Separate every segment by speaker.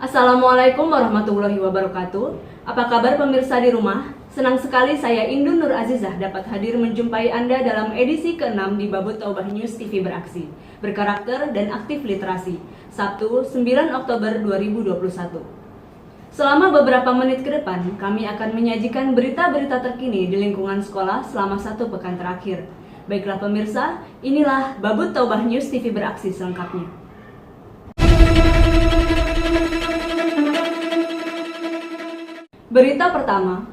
Speaker 1: Assalamualaikum warahmatullahi wabarakatuh. Apa kabar pemirsa di rumah? Senang sekali saya Indun Nur Azizah dapat hadir menjumpai Anda dalam edisi ke-6 di Babut Taubah News TV Beraksi, Berkarakter dan Aktif Literasi, Sabtu 9 Oktober 2021. Selama beberapa menit ke depan, kami akan menyajikan berita-berita terkini di lingkungan sekolah selama satu pekan terakhir. Baiklah pemirsa, inilah Babut Taubah News TV Beraksi selengkapnya. Berita pertama,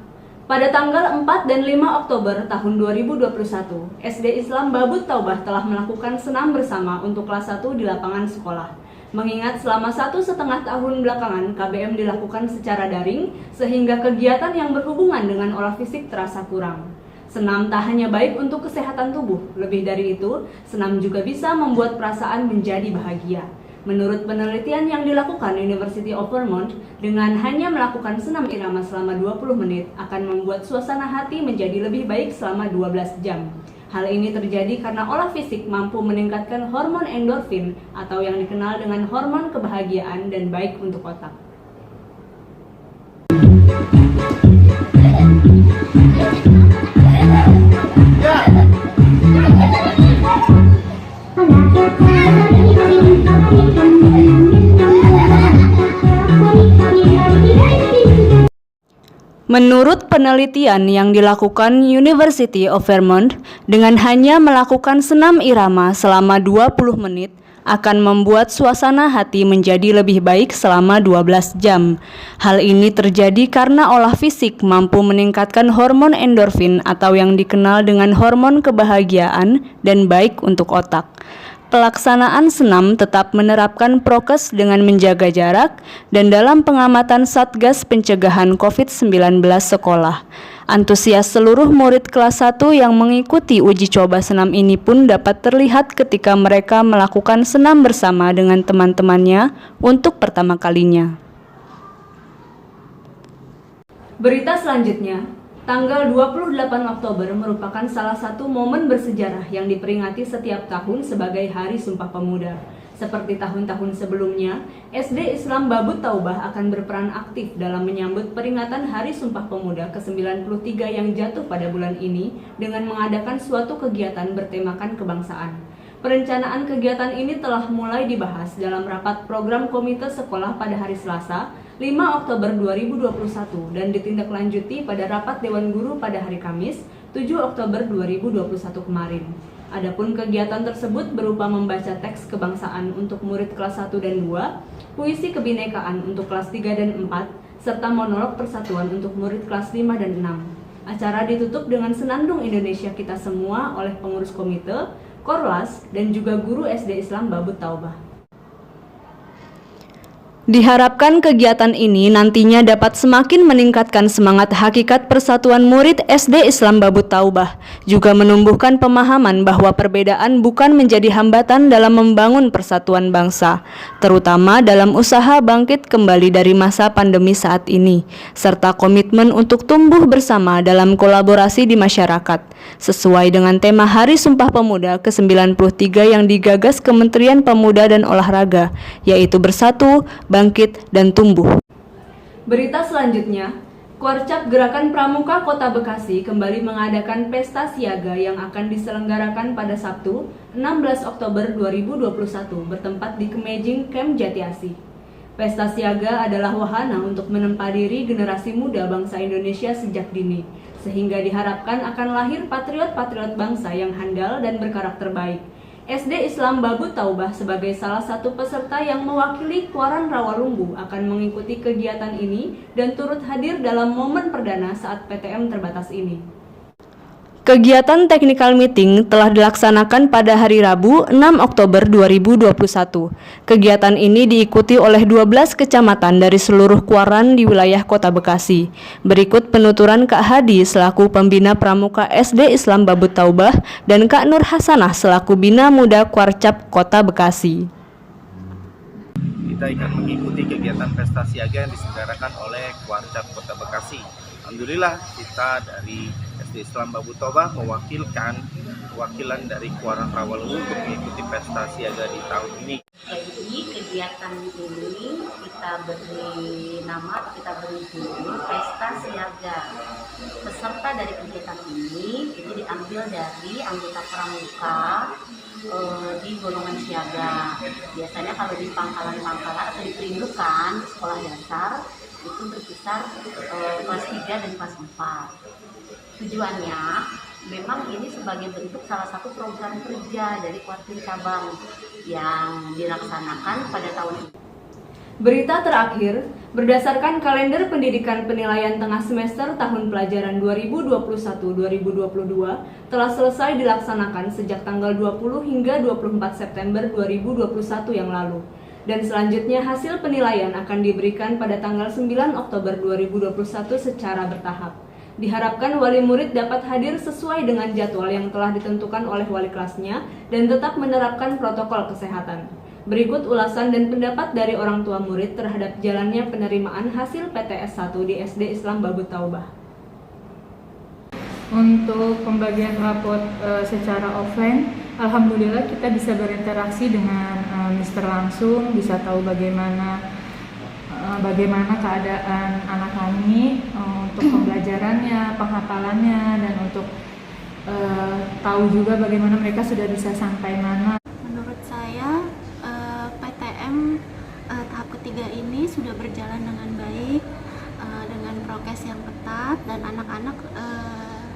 Speaker 1: pada tanggal 4 dan 5 Oktober tahun 2021, SD Islam Babut Taubah telah melakukan senam bersama untuk kelas 1 di lapangan sekolah. Mengingat selama 1,5 tahun belakangan KBM dilakukan secara daring, sehingga kegiatan yang berhubungan dengan olah fisik terasa kurang. Senam tak hanya baik untuk kesehatan tubuh, lebih dari itu, senam juga bisa membuat perasaan menjadi bahagia. Menurut penelitian yang dilakukan University of Vermont, dengan hanya melakukan senam irama selama 20 menit akan membuat suasana hati menjadi lebih baik selama 12 jam. Hal ini terjadi karena olah fisik mampu meningkatkan hormon endorfin atau yang dikenal dengan hormon kebahagiaan dan baik untuk otak. Menurut penelitian yang dilakukan University of Vermont, dengan hanya melakukan senam irama selama 20 menit akan membuat suasana hati menjadi lebih baik selama 12 jam. Hal ini terjadi karena olah fisik mampu meningkatkan hormon endorfin atau yang dikenal dengan hormon kebahagiaan dan baik untuk otak. Pelaksanaan senam tetap menerapkan prokes dengan menjaga jarak dan dalam pengamatan Satgas Pencegahan COVID-19 sekolah. Antusias seluruh murid kelas 1 yang mengikuti uji coba senam ini pun dapat terlihat ketika mereka melakukan senam bersama dengan teman-temannya untuk pertama kalinya. Berita selanjutnya, tanggal 28 Oktober merupakan salah satu momen bersejarah yang diperingati setiap tahun sebagai Hari Sumpah Pemuda. Seperti tahun-tahun sebelumnya, SD Islam Babut Taubah akan berperan aktif dalam menyambut peringatan Hari Sumpah Pemuda ke-93 yang jatuh pada bulan ini dengan mengadakan suatu kegiatan bertemakan kebangsaan. Perencanaan kegiatan ini telah mulai dibahas dalam rapat program komite sekolah pada hari Selasa, 5 Oktober 2021 dan ditindaklanjuti pada rapat Dewan Guru pada hari Kamis, 7 Oktober 2021 kemarin. Adapun kegiatan tersebut berupa membaca teks kebangsaan untuk murid kelas 1 dan 2, puisi kebinekaan untuk kelas 3 dan 4, serta monolog persatuan untuk murid kelas 5 dan 6. Acara ditutup dengan Senandung Indonesia Kita Semua oleh pengurus komite, Korlas, dan juga guru SD Islam Babut Taubah. Diharapkan kegiatan ini nantinya dapat semakin meningkatkan semangat hakikat persatuan murid SD Islam Babut Taubah, juga menumbuhkan pemahaman bahwa perbedaan bukan menjadi hambatan dalam membangun persatuan bangsa, terutama dalam usaha bangkit kembali dari masa pandemi saat ini, serta komitmen untuk tumbuh bersama dalam kolaborasi di masyarakat, sesuai dengan tema Hari Sumpah Pemuda ke-93 yang digagas Kementerian Pemuda dan Olahraga, yaitu bersatu, bangkit, dan tumbuh. Berita selanjutnya, Kuarcap Gerakan Pramuka Kota Bekasi kembali mengadakan pesta siaga yang akan diselenggarakan pada Sabtu, 16 Oktober 2021 bertempat di Kemejing Camp Jatiasi. Pesta siaga adalah wahana untuk menempa diri generasi muda bangsa Indonesia sejak dini, sehingga diharapkan akan lahir patriot-patriot bangsa yang handal dan berkarakter baik. SD Islam Babut Taubah sebagai salah satu peserta yang mewakili Kuaran Rawalumbu akan mengikuti kegiatan ini dan turut hadir dalam momen perdana saat PTM terbatas ini. Kegiatan technical meeting telah dilaksanakan pada hari Rabu 6 Oktober 2021. Kegiatan ini diikuti oleh 12 kecamatan dari seluruh Kuaran di wilayah Kota Bekasi. Berikut penuturan Kak Hadi selaku pembina Pramuka SD Islam Babut Taubah dan Kak Nur Hasanah selaku Bina Muda Kuarcap Kota Bekasi.
Speaker 2: Kita akan mengikuti kegiatan pesta siaga yang diselenggarakan oleh Kuarcap Kota Bekasi. Alhamdulillah kita dari SD Islam Babut Taubah mewakilkan perwakilan dari Kuaran Rawalumbu untuk mengikuti pesta siaga di tahun ini.
Speaker 3: Jadi kegiatan ini kita beri nama, kita beri judul Pesta Siaga. Peserta dari kegiatan ini itu diambil dari anggota pramuka di golongan siaga. Biasanya kalau di pangkalan-pangkalan atau di perindukan di sekolah dasar itu berkisar kelas 3 dan kelas 4. Tujuannya memang ini sebagai bentuk salah satu program kerja dari Kuartir Cabang yang dilaksanakan pada tahun ini.
Speaker 1: Berita terakhir, berdasarkan kalender pendidikan penilaian tengah semester tahun pelajaran 2021-2022 telah selesai dilaksanakan sejak tanggal 20 hingga 24 September 2021 yang lalu. Dan selanjutnya hasil penilaian akan diberikan pada tanggal 9 Oktober 2021 secara bertahap. Diharapkan wali murid dapat hadir sesuai dengan jadwal yang telah ditentukan oleh wali kelasnya dan tetap menerapkan protokol kesehatan. Berikut ulasan dan pendapat dari orang tua murid terhadap jalannya penerimaan hasil PTS 1 di SD Islam Babut Taubah.
Speaker 4: Untuk pembagian rapot secara offline, alhamdulillah kita bisa berinteraksi dengan Mister langsung, bisa tahu bagaimana keadaan anak kami untuk pembelajarannya, penghafalannya, dan untuk tahu juga bagaimana mereka sudah bisa sampai mana.
Speaker 5: Menurut saya PTM tahap ketiga ini sudah berjalan dengan baik, dengan prokes yang ketat, dan anak-anak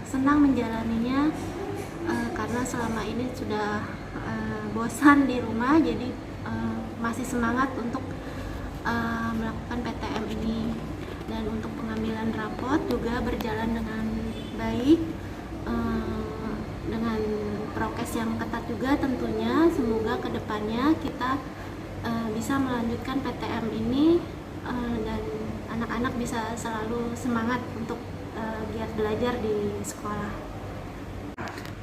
Speaker 5: senang menjalaninya karena selama ini sudah bosan di rumah, jadi masih semangat untuk melakukan PTM ini. Dan untuk pengambilan rapot juga berjalan dengan baik, dengan prokes yang ketat juga tentunya. Semoga kedepannya kita bisa melanjutkan PTM ini dan anak-anak bisa selalu semangat untuk giat belajar di sekolah.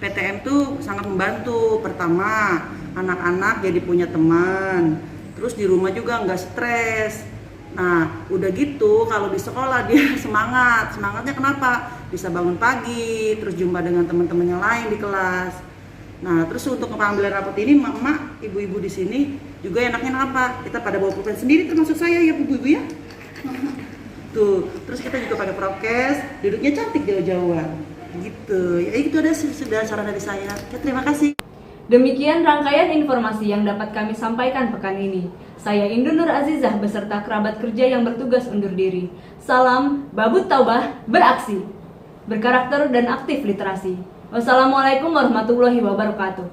Speaker 6: PTM tuh sangat membantu. Pertama, anak-anak jadi punya teman, terus di rumah juga nggak stres. Nah, udah gitu kalau di sekolah dia semangatnya kenapa? Bisa bangun pagi, terus jumpa dengan teman-teman yang lain di kelas. Nah, terus untuk pengambilan rapot ini, emak, ibu-ibu di sini juga enaknya apa? Kita pada bawa pulpen sendiri, termasuk saya ya, ibu-ibu ya. Tuh, terus kita juga pakai prokes, duduknya cantik jauh-jauhan. Gitu. Ya itu ada sudah saran dari saya. Ya, terima kasih.
Speaker 1: Demikian rangkaian informasi yang dapat kami sampaikan pekan ini. Saya Indun Nur Azizah beserta kerabat kerja yang bertugas undur diri. Salam Babut Taubah beraksi, berkarakter dan aktif literasi. Wassalamualaikum warahmatullahi wabarakatuh.